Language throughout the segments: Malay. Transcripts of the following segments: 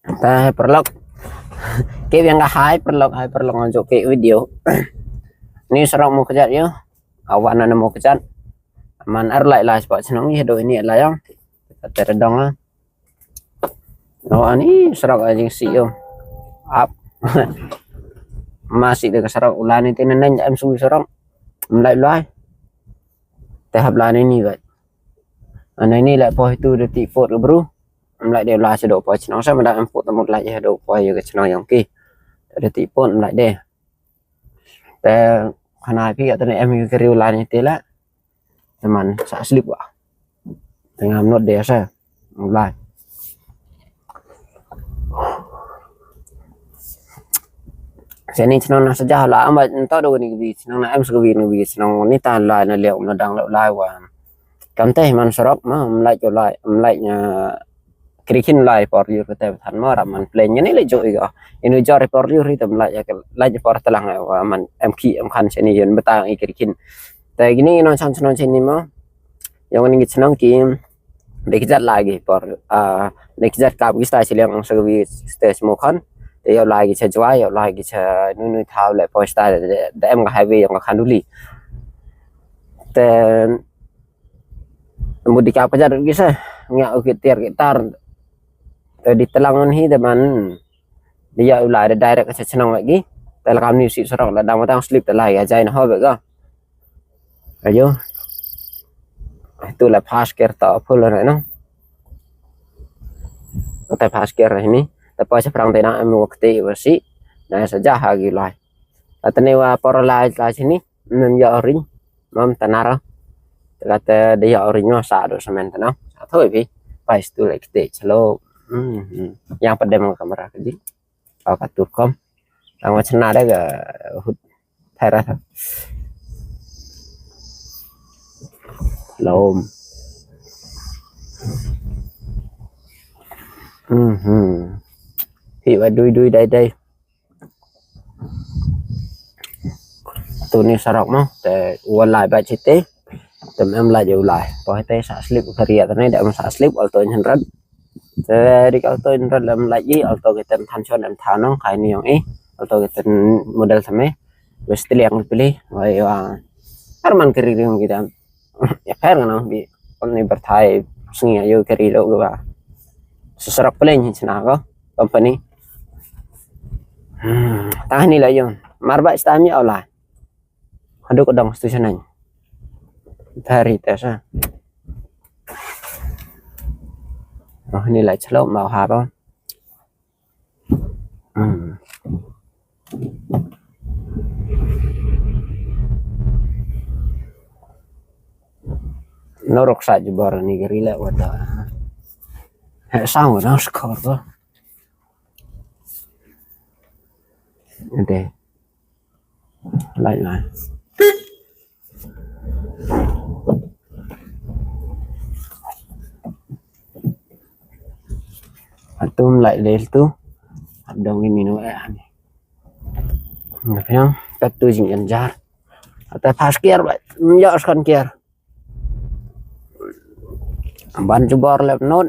ta perlok ke yang nggak hai perlok ngonjok ke video ni serang mau kejat yo awan ana mau kejat man ar lại là spot senang ni do ini lah yang terdong lah no ani serang anjing si yo up masih dekat serang ulan ini tenan em suwi serang lại loài tahap lan ini vậy anh ini lại po itu detik fort bro lại đều là chế độ po nó sẽ mà đang em phụ một lại chế độ po cái nó yang kia detik pun lại đâyแต่ขนาดพี่ตอนนี้em cái review lan itu lah teman sak slip wah tengah not dia saya mulai sini senang saja lah amat entah đâu ni vi senang em sẽ vi ni senang ni tan lại là liệu nó đang lại và cảm thấy man serok mà lại cho lại nya krikin lại por yu kita than mà man plan ni lại joy ga ini jar por yu ri tam lại por telang wa man em ki em khan sini yen betang i krikinแต่gini non san senang sini mah yang ini senang ki dikjat lagi por dikjat kap kita silang segawi stage mo khan để yêu lại cái chơi yêu lại cái chơi nuôi thao lại post style để em có hai về yang khăn đuli để một đi cáp cái gì sao nghe ở cái tiar gitar di telangan hi teman dia ulai ada direct ke senang lagi telecom music serang là đang tang slip lại aja nó vậy cơ ayo itu là pass kereta full rồi nó tại pass kereta ini tapi seperang tenang em waktu bersih nah saja hagi lai atau por lai sini menjadi orange mam tanara kata dia orange sa do semen tanah thôi pi phải tu lại kita chalo yang pada mau kamera kejiเอากระตุกคอมทางวัชนาได้ก็หุดไทยรัฐลมthìว่าดุยได้ตัวนี้สระมั้งแต่วันไล่ไปชิเต้แต่แม่ไล่อยู่ไล่พอให้เต้สาสลิปคดีตอนนี้เดี๋ยวมันสาสลิปเอาตัวฉันรัดแต่ดิเอาตัวฉันรัดแล้วมันไล่ยี่เอาตัวkitaทันชนdanทันน้องขายนี่อย่างนี้เอาตัวkita modal sama pasti yang dipilih wah Arman kiri kita ya fair kan bi ini berthai sungi ayo kiri lo gua seserak peleng cina ko company tah ni lah yon marba istami olah aduh kodong setuju nanya dari tes oh ini lah celok mau apa norok saja baru nih gerila wadah sao nó score đó để lại atum lại lên tu đồng ini nó ani được không các tôi chỉ nhận ra ta pas kia vậy nhớ con kia ban jubor lep nốt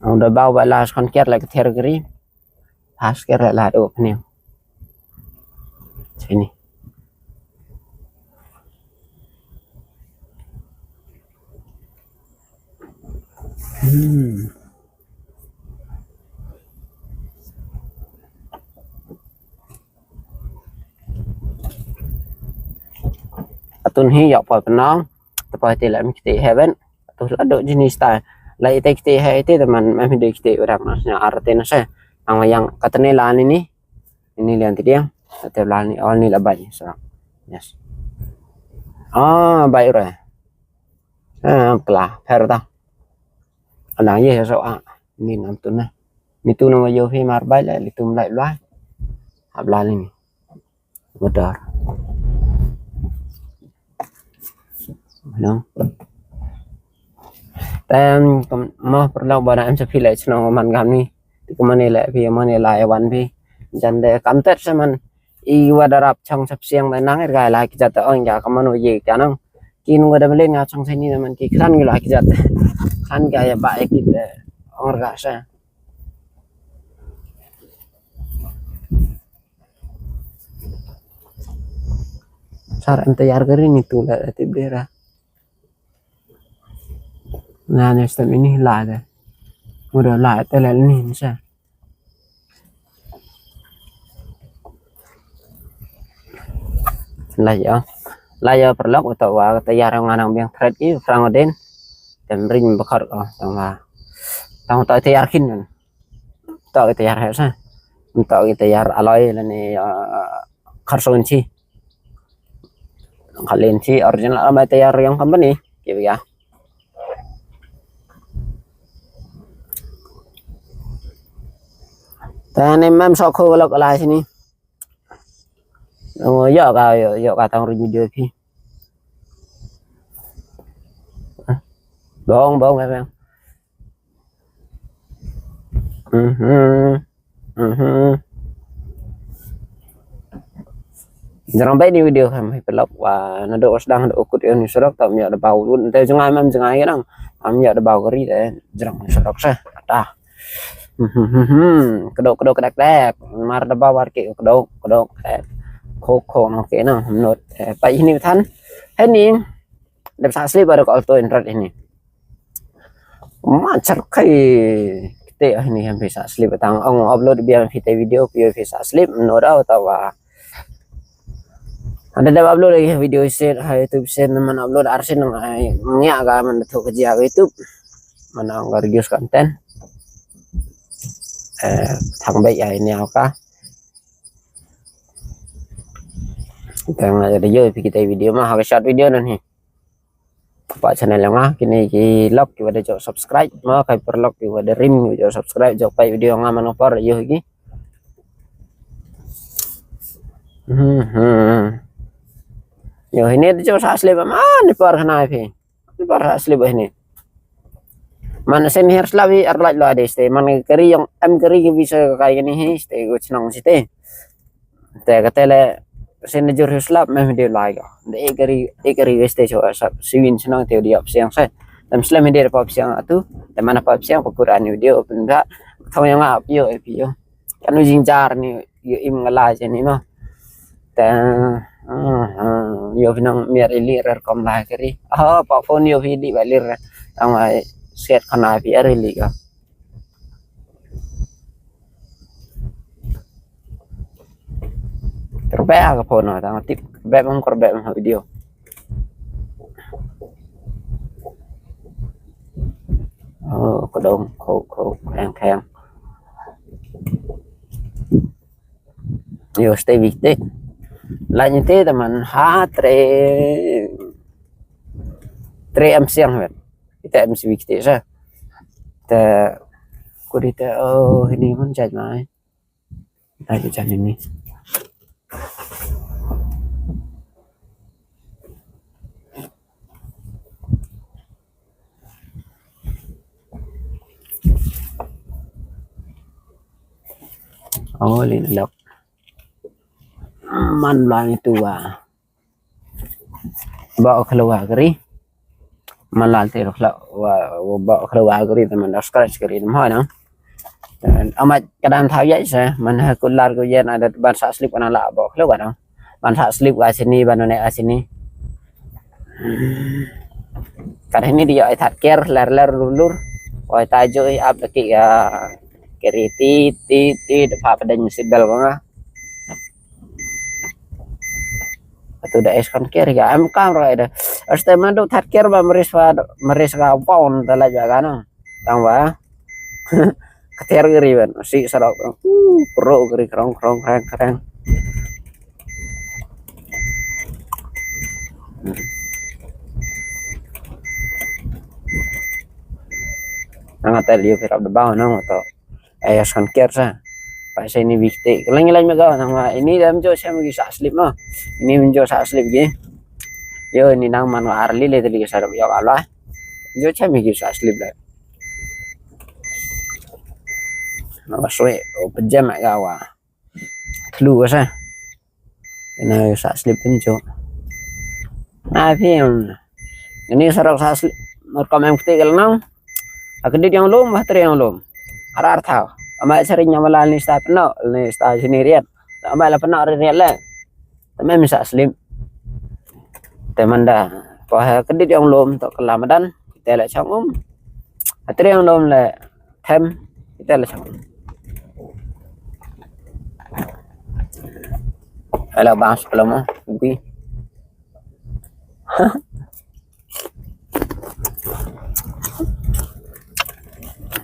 udah bawa lah con kia lại cái category pas kia lại là được nè sini atun hi dọc vào nó tapi tidak mesti heaven atau ada jenis ta lai kita hai itu teman memang kita orang maksudnya artinya saya yang katanya lan ini lihat dia atau lan ini all ni lah baik serang yes baik rồi kelah fair tau anh gì sao ini nam tu này itu nama yo fi marbai lại itu lại loài hab lan ini betul no tem mau perlu barang em sẽ phi lại cho mình gam ni thì có mình lại phi mình lạiวันphi dần để cảm tết cho mình i wadarap trong sắp xiang lại nắng gai lại kita tak orang ja kamu no ye kanang Kin gua ada beli ngacang sini teman ki kan gila kijat. Kan kayak baik gitu. Orang sa. Saran tayar kering itu lah tibera. Nah, nestem ini lah deh. Udah lah telan ini sa. Là giờ blog của tàu và tây ra ngoài nông biên thread ý phang đến tem ring bạc ở tàu mà tàu tàu tây arkin tàu tây ar hết sa tàu tây ar alloy là này carson chi kalian chi original ama tây ar yang company gitu ya. Tan em mam so khô lọc lại sini. Giờ cả tàu video phi. Bông em em. Jarang baik di video kami pelak và nó độ sedang độ cút ini serok tạm nhớ bau luôn thế jangan em jangan cái đang tạm nhớ bau kari đấy jarang serok sa ada kedok kedak dek mar da bau warki kedok khô nó cái nào nốt tại ini thân hết ni đẹp sa asli baru auto internet ini macam kayak kita ini yang bisa asli batang ông upload biar video bisa asli menurut atau ada dah upload lagi video share YouTube share mana upload arsin ngi agak mana tu kerja YouTube mana nggak review konten thằng bây giờ ini apa thằng ada je kita video mah harus short video nih Pak channel yang kini ki lock ki wada subscribe mah kai per lock ki wada rim jo subscribe jo pai video nga manopar yo iki yo ini jo asli ba man par kana phi par asli ba ini mana sen her slavi arlaj lo ade ste man kari yang am kari ki bisa kai gini hi ste go chnang site te katele sen jur slap me video like de ekari este cho sab siwin senang teo dia siang sa tam slam dia pop siang atu dan mana pop siang ukuran video open enggak thau yang ngap yo video kan ujing jar ni yo im ngala ni mah ta yo nang miar ilir kom la kari pak phone yo video balir tang ai set kana biar ili ka terbaik ke phone tang tip baik mong korbaik mong video kedong khô khang yo stay viktig lại như thế teman tre em siang bet kita em viktig sa ta kurita ini pun chat mai lagi chat ini linlok man lang itu bawa keluar keri malal terus lah bawa keluar keri teman scratch keri mana dan amat kadang tahu ya saya mana kular kujen ada bahasa asli pernah lah bawa keluar dong bahasa asli ke sini banone sini karena ini dia itat ker ler lulur wah tajo up lagi ya keri ti depan pedanya sibel bang atau dah eskon kiri ya am kamera ada astema do that kir ba meris ka paun tala jaga no tangwa keter geri ban si sarok pro geri krong keren nang atel yo kirap de bawo no to eskon kir sa Pak saya ini viktig lain magawa nang ini dam jo saya magi sa slip mo ini menjo sa slip ge yo ini nang manu arli le teli sarap yo ala jo saya magi sa slip la no swe o pejam gawa tlu sa na sa slip menjo na phim Ini sarok asli merekam yang ketiga lenang. Akedit yang lom, bahteri yang lom. Arar tahu. Amat sering nyamalan ni sta penak, ni sta sendirian. Amat lah penak riat lah. Tapi misal asli. Teman dah. Wah kedit yang lom untuk kelamadan kita lah cangum. Bahteri yang lom lah tem kita lah cangum. Alah bahas pelama, lebih.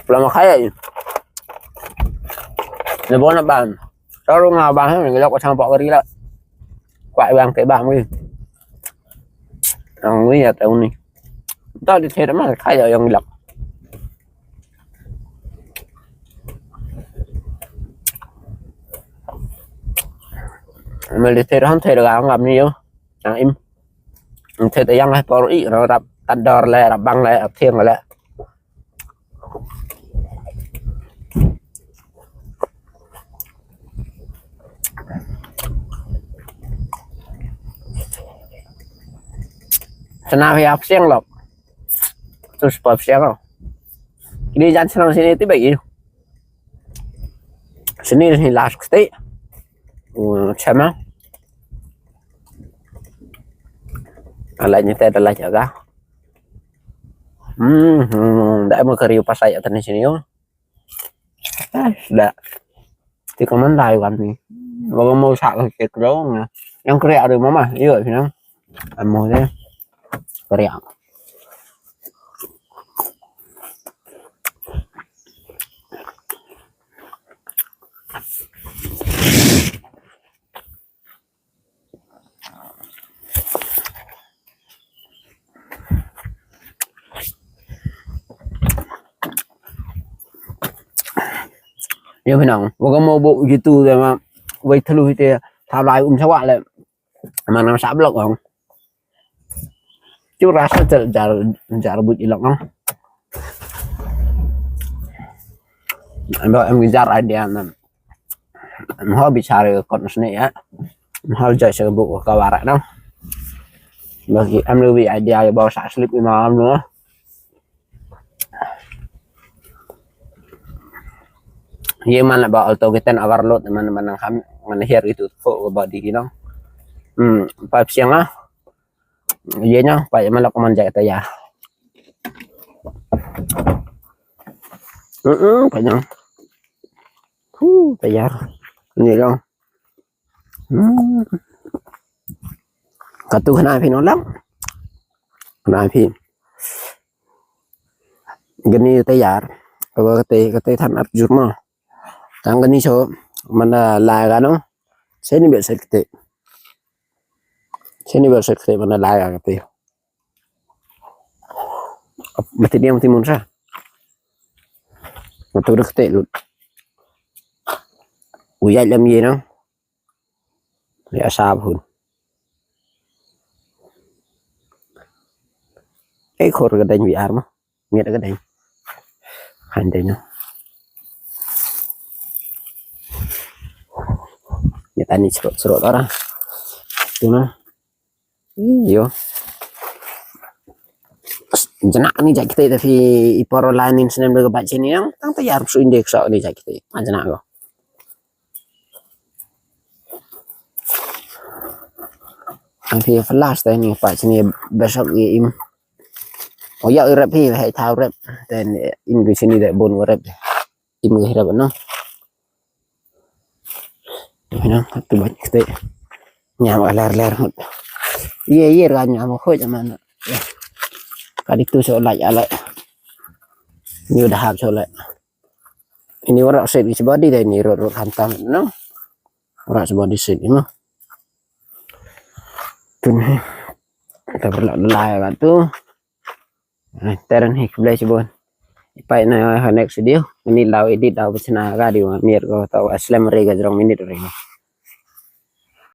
Pelama kaya je. Dia buat nak ban. Tahu ngah ban ni gelak sang pak beri lah. Kuat bang ke bang ni. Yang ni ya tahu ni. Tak di sini mah kaya yang gelak. Mà đi thuê không thuê được không làm nhiều im thuê tự dân hay có ý nó đập tan đòn lại đập băng lại đập thiên lại nào thì học xem lộc tôi sport xem không đi dàn sang sini tí bị sini thì là tí sama lại như thế là chả ra đã mà keriu pas saya tadi sini yo sudah thì có món đài còn gì mà có màu sạc cái đó nè em keriu được mà yêu rồi thì nó ăn mồi thế keriu như thế nào có mô bộ gitu rồi mà quay thử thì thao lại sao bạn lại mà nó sắp lọc không chứ ra sao chả bụi lọc không em ngejar idea em hơi bị xài còn này á hơi chạy sự bộ các bạn đó bagi em lưu bị idea bao xả slip mà em nữa Iya mana bawa auto kita overload mana kami mana here itu full body you know pipe siang ah iya nya pipe malah kemanjat kita ya panjang tayar ini dong katu kena pin ulang kena pin gini tayar kalau kata tham áp jurma Tang cái số mana là nó sẽ như vậy sẽ mana là cái mà thì đem thì muốn ra mà tôi được tệ luôn ui ai làm gì nó để sao hơn cái khổ cái đánh bị ám nghe cái đánh hành đấy nó ya tani serut orang itu nah iyo jenak ni jak kita tapi iporo lanin senem de baca ni yang tang tayar su indeks so ni jak kita jenak go thì flash đây ni baca ni besok im oh ya rep hi hay thao rep dan in ke sini dak bon rep im ke rep no nó từ bánh tệ nhà mà lèr một ye ra nhà mà khơi cho mà cái đi tôi sợ lại như đã học cho lại ini orang set di body deh ini rot hantam no orang body set ini mah tuh kita berlalu kan tuh teran hik beli sebon Pai na next video ini lau edit lau pesena radio mir ko tau aslam rega jerong minit rega